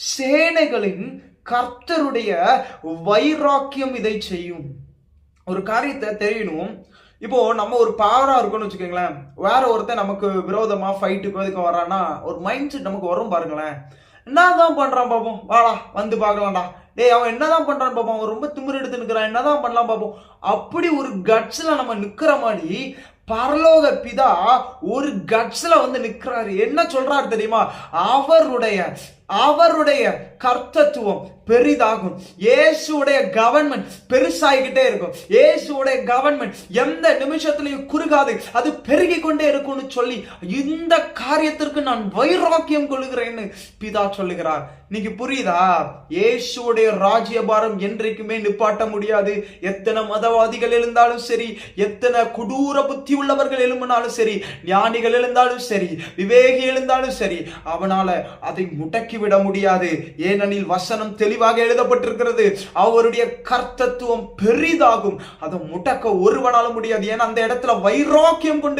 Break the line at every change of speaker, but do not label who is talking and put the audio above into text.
சேனைகளின் கர்த்தருடைய வைராக்கியம் இதை செய்யும். ஒரு காரியத்தை தெரியணும். இப்போ நம்ம ஒரு பவரா இருக்கோம்னு வச்சுக்கோங்களேன், வேற ஒருத்தன் நமக்கு விரோதமா ஃபைட்டுக்கு எதுக்கு வரான்னா ஒரு மைண்ட் செட் நமக்கு வரும் பாருங்களேன். என்னதான் பண்றான் பாப்போம், வாடா வந்து பார்க்கலாம்டா, டேய் அவன் என்னதான் பண்றான் பாப்போம், அவன் ரொம்ப திமிரு எடுத்து நிக்கிறான், என்னதான் பண்ணலாம் பாப்போம். அப்படி ஒரு கட்ஸ்ல நம்ம நிக்கிற மாதிரி பரலோக பிதா ஒரு கட்ஸ்ல வந்து நிக்கிறாரு. என்ன சொல்றாரு தெரியுமா? அவருடைய கர்த்தத்துவம் பெரிதாகும். இயேசுடைய கவர்மெண்ட் பெருசாகிக்கிட்டே இருக்கும். இயேசுடைய கவர்மெண்ட் எந்த நிமிஷத்திலையும் குறுகாது, அது பெருகி கொண்டே இருக்கும்னு சொல்லி இந்த காரியத்திற்கு நான் வைராக்கியம் கொள்கிறேன்னு பிதா சொல்லுகிறார். இன்னைக்கு புரியுதா? இயேசுடைய ராஜ்யபாரம் என்றைக்குமே நிப்பாட்ட முடியாது. எத்தனை மதவாதிகள் எழுந்தாலும் சரி, எத்தனை கொடூர புத்தி உள்ளவர்கள் எழும்பினாலும் சரி, ஞானிகள் எழுந்தாலும் சரி, விவேகி எழுந்தாலும் சரி, அவனால அதை முடக்கிவிட முடியாது. ஏனெனில் வசனம் தெளிவாக எழுதப்பட்டிருக்கிறது, அவருடைய கர்த்தத்துவம் பெரிதாகும், அதை முடக்க ஒருவனாலும் முடியாது. ஏன்னா அந்த இடத்துல வைராக்கியம் கொண்டு